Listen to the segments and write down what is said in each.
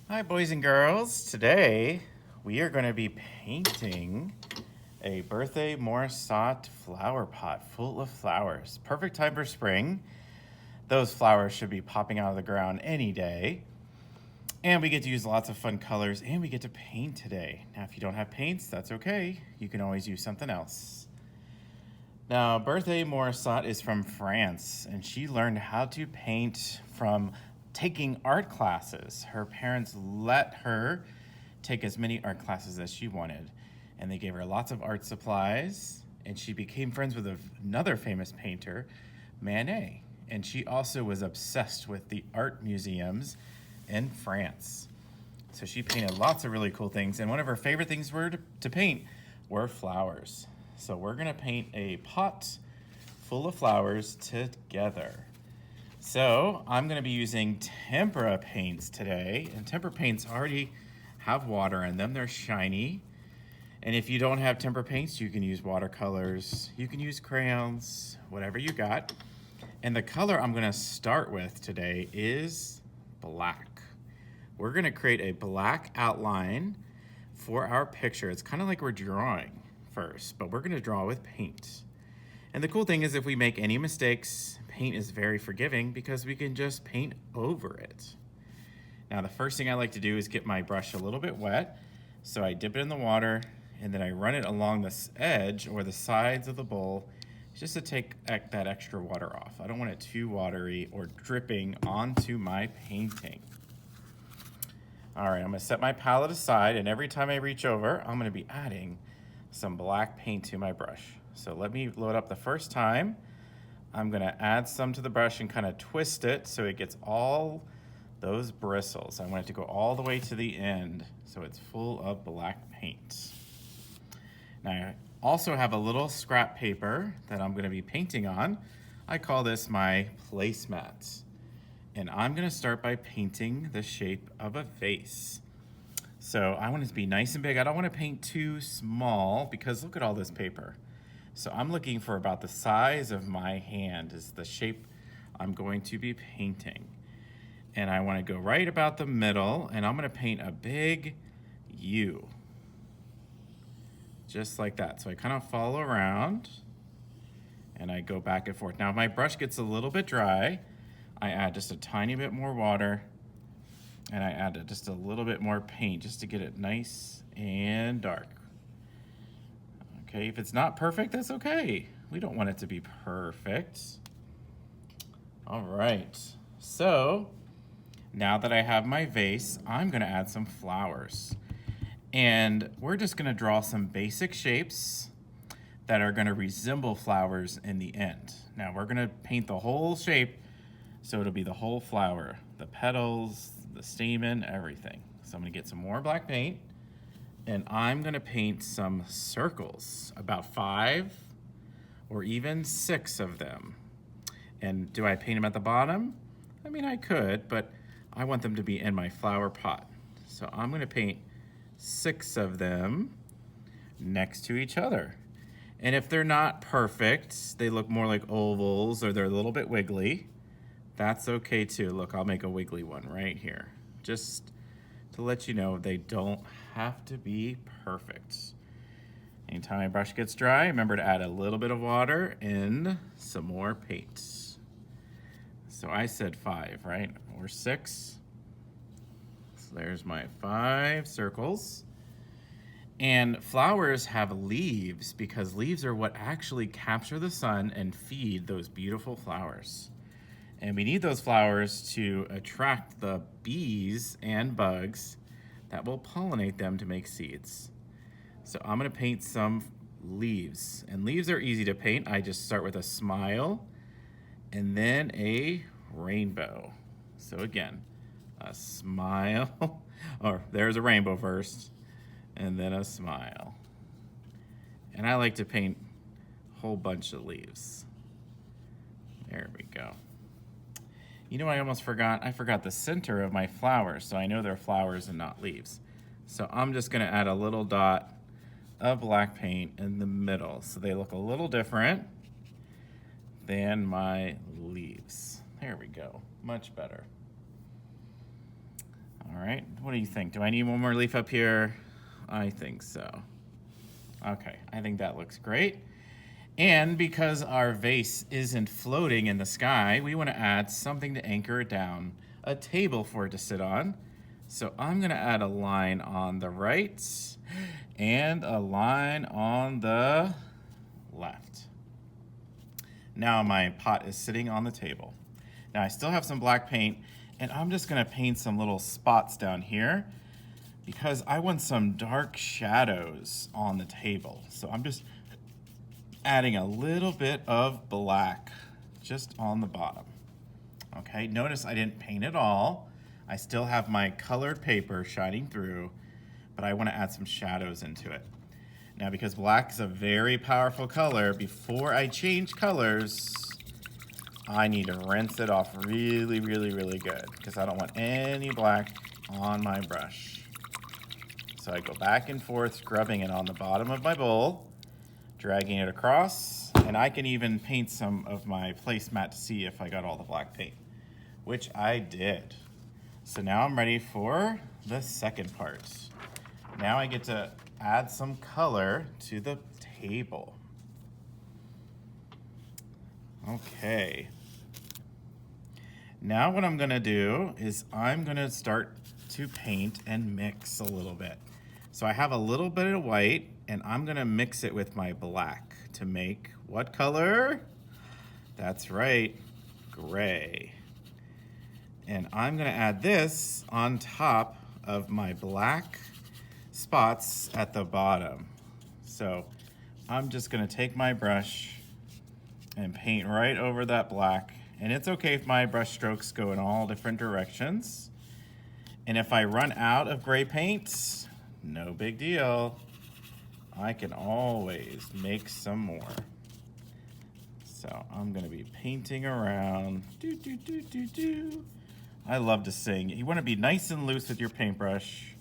Hi, boys and girls. Today we are going to be painting a birthday Morissette flower pot full of flowers. Perfect time for spring. Those flowers should be popping out of the ground any day. And we get to use lots of fun colors and we get to paint today. Now, if you don't have paints, that's okay. You can always use something else. Now, birthday Morissette is from France and she learned how to paint from taking art classes. Her parents let her take as many art classes as she wanted, and they gave her lots of art supplies, and she became friends with another famous painter, Manet, and she also was obsessed with the art museums in France. So she painted lots of really cool things, and one of her favorite things to paint were flowers. So we're gonna paint a pot full of flowers together. So I'm going to be using tempera paints today, and tempera paints already have water in them. They're shiny. And if you don't have tempera paints, you can use watercolors, you can use crayons, whatever you got. And the color I'm going to start with today is black. We're going to create a black outline for our picture. It's kind of like we're drawing first, but we're going to draw with paint. And the cool thing is if we make any mistakes, paint is very forgiving because we can just paint over it. Now the first thing I like to do is get my brush a little bit wet. So I dip it in the water and then I run it along this edge or the sides of the bowl just to take that extra water off. I don't want it too watery or dripping onto my painting. All right, I'm gonna set my palette aside, and every time I reach over, I'm gonna be adding some black paint to my brush. So let me load up the first time. I'm gonna add some to the brush and kind of twist it so it gets all those bristles. I want it to go all the way to the end so it's full of black paint. Now I also have a little scrap paper that I'm gonna be painting on. I call this my placemat. And I'm gonna start by painting the shape of a vase. So I want it to be nice and big. I don't want to paint too small because look at all this paper. So I'm looking for about the size of my hand is the shape I'm going to be painting. And I want to go right about the middle, and I'm going to paint a big U. Just like that. So I kind of follow around and I go back and forth. Now if my brush gets a little bit dry, I add just a tiny bit more water and I add just a little bit more paint just to get it nice and dark. Okay, if it's not perfect, that's okay. We don't want it to be perfect. All right, so now that I have my vase, I'm gonna add some flowers. And we're just gonna draw some basic shapes that are gonna resemble flowers in the end. Now we're gonna paint the whole shape so it'll be the whole flower, the petals, the stamen, everything. So I'm gonna get some more black paint and I'm gonna paint some circles, about 5 or even 6 of them. And do I paint them at the bottom? I mean, I could, but I want them to be in my flower pot. So I'm gonna paint 6 of them next to each other. And if they're not perfect, they look more like ovals or they're a little bit wiggly, that's okay too. Look, I'll make a wiggly one right here. Just to let you know they don't have to be perfect. Anytime my brush gets dry, remember to add a little bit of water and some more paint. So I said 5, right? Or 6. So there's my 5 circles. And flowers have leaves because leaves are what actually capture the sun and feed those beautiful flowers. And we need those flowers to attract the bees and bugs that will pollinate them to make seeds. So I'm gonna paint some leaves. And leaves are easy to paint. I just start with a smile and then a rainbow. So again, a smile, or there's a rainbow first, and then a smile. And I like to paint a whole bunch of leaves. There we go. You know what I almost forgot? I forgot the center of my flowers, so I know they're flowers and not leaves. So I'm just gonna add a little dot of black paint in the middle so they look a little different than my leaves. There we go, much better. All right, what do you think? Do I need one more leaf up here? I think so. Okay, I think that looks great. And because our vase isn't floating in the sky, we want to add something to anchor it down, a table for it to sit on. So I'm going to add a line on the right and a line on the left. Now my pot is sitting on the table. Now I still have some black paint, and I'm just going to paint some little spots down here because I want some dark shadows on the table. So I'm just adding a little bit of black just on the bottom. Okay, notice I didn't paint it all. I still have my colored paper shining through, but I want to add some shadows into it. Now, because black is a very powerful color, before I change colors, I need to rinse it off really, really, really good because I don't want any black on my brush. So I go back and forth, scrubbing it on the bottom of my bowl, dragging it across, and I can even paint some of my placemat to see if I got all the black paint, which I did. So now I'm ready for the second part. Now I get to add some color to the table. Okay. Now what I'm gonna do is I'm gonna start to paint and mix a little bit. So I have a little bit of white, and I'm gonna mix it with my black to make what color? That's right, gray. And I'm gonna add this on top of my black spots at the bottom. So I'm just gonna take my brush and paint right over that black. And it's okay if my brush strokes go in all different directions. And if I run out of gray paint, no big deal. I can always make some more. So I'm gonna be painting around. Do, do, do, do, do. I love to sing. You wanna be nice and loose with your paintbrush.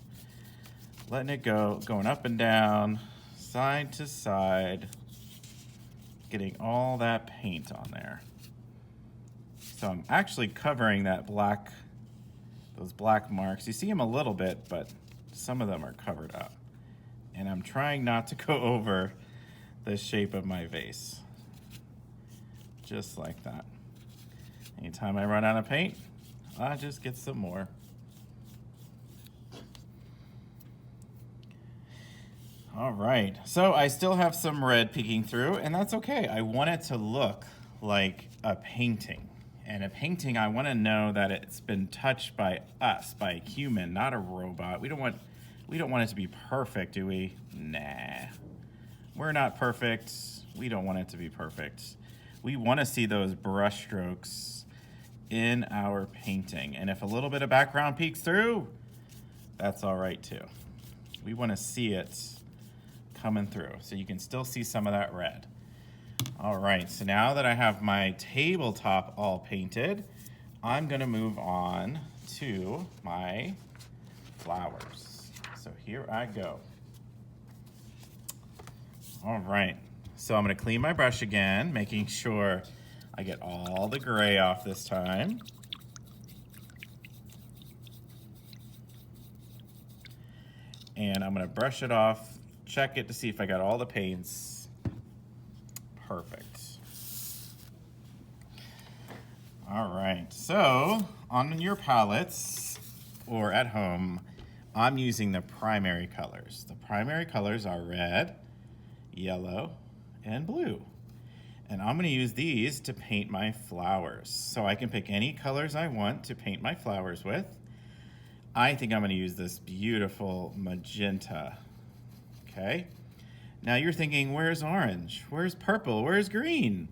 Letting it go, going up and down, side to side. Getting all that paint on there. So I'm actually covering that black, those black marks. You see them a little bit, but some of them are covered up. And I'm trying not to go over the shape of my vase. Just like that. Anytime I run out of paint, I just get some more. All right, so I still have some red peeking through, and that's okay. I want it to look like a painting. And a painting, I want to know that it's been touched by us, by a human, not a robot. We don't want it to be perfect, do we? Nah. We're not perfect. We don't want it to be perfect. We want to see those brush strokes in our painting. And if a little bit of background peeks through, that's all right too. We want to see it coming through, so you can still see some of that red. All right, so now that I have my tabletop all painted, I'm gonna move on to my flowers. So here I go. All right, so I'm gonna clean my brush again, making sure I get all the gray off this time. And I'm gonna brush it off, check it to see if I got all the paints. Perfect. All right, so on your palettes or at home, I'm using the primary colors. The primary colors are red, yellow, and blue. And I'm gonna use these to paint my flowers. So I can pick any colors I want to paint my flowers with. I think I'm gonna use this beautiful magenta, okay? Now you're thinking, where's orange? Where's purple? Where's green?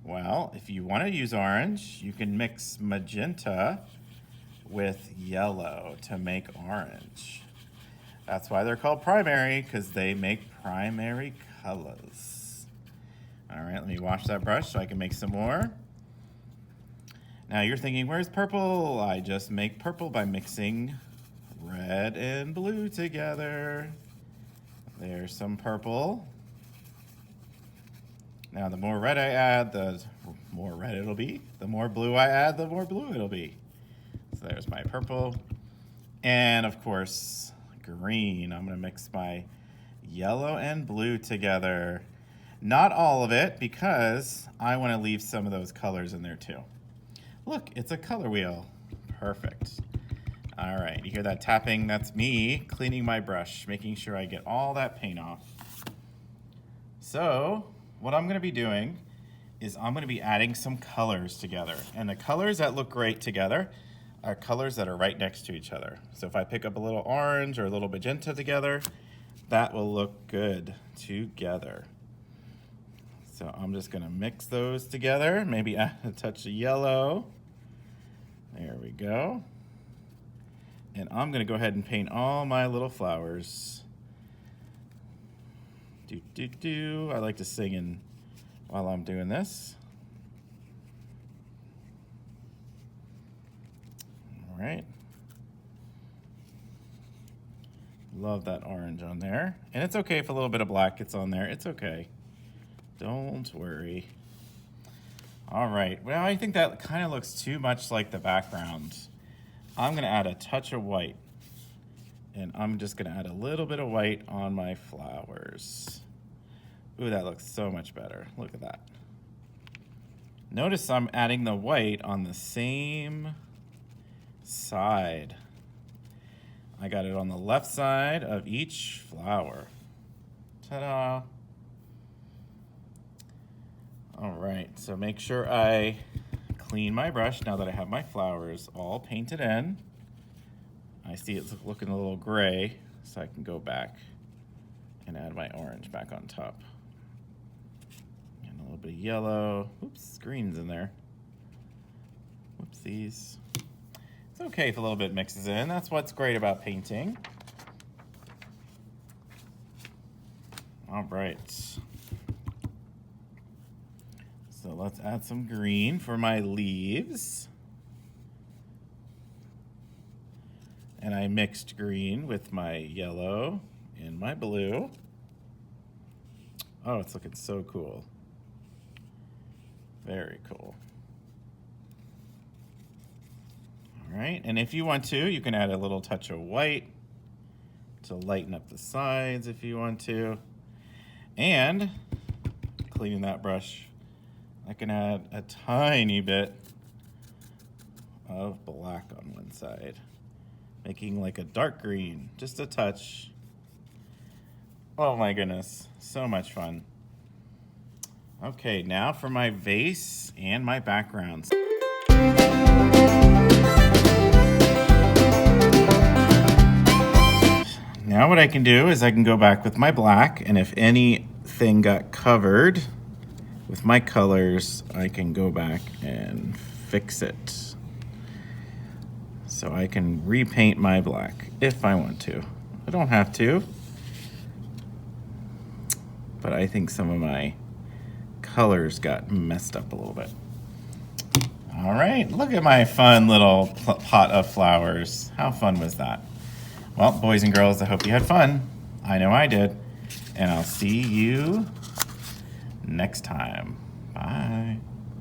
Well, if you want to use orange, you can mix magenta with yellow to make orange. That's why they're called primary, because they make primary colors. All right, let me wash that brush so I can make some more. Now you're thinking, where's purple? I just make purple by mixing red and blue together. There's some purple. Now the more red I add, the more red it'll be. The more blue I add, the more blue it'll be. So there's my purple And of course, green. I'm gonna mix my yellow and blue together. Not all of it, because I wanna leave some of those colors in there too. Look, it's a color wheel. Perfect. All right, you hear that tapping? That's me cleaning my brush, making sure I get all that paint off. So, what I'm gonna be doing is I'm gonna be adding some colors together. And the colors that look great together are colors that are right next to each other. So if I pick up a little orange or a little magenta together, that will look good together. So I'm just gonna mix those together, maybe add a touch of yellow. There we go. And I'm gonna go ahead and paint all my little flowers. Do, do, do. I like to sing in while I'm doing this. All right. Love that orange on there. And it's okay if a little bit of black gets on there. It's okay. Don't worry. All right. Well, I think that kind of looks too much like the background. I'm going to add a touch of white. And I'm just going to add a little bit of white on my flowers. Ooh, that looks so much better. Look at that. Notice I'm adding the white on the same side. I got it on the left side of each flower. Ta-da! All right, so make sure I clean my brush now that I have my flowers all painted in. I see it's looking a little gray, so I can go back and add my orange back on top. And a little bit of yellow. Oops, green's in there. Whoopsies. It's okay if a little bit mixes in. That's what's great about painting. All right. So let's add some green for my leaves. And I mixed green with my yellow and my blue. Oh, it's looking so cool. Very cool. All right, and if you want to, you can add a little touch of white to lighten up the sides if you want to. And cleaning that brush, I can add a tiny bit of black on one side, making like a dark green, just a touch. Oh my goodness, so much fun. Okay, now for my vase and my backgrounds. Now what I can do is I can go back with my black, and if anything got covered with my colors, I can go back and fix it. So I can repaint my black if I want to. I don't have to, but I think some of my colors got messed up a little bit. All right, look at my fun little pot of flowers. How fun was that? Well, boys and girls, I hope you had fun. I know I did. And I'll see you next time. Bye.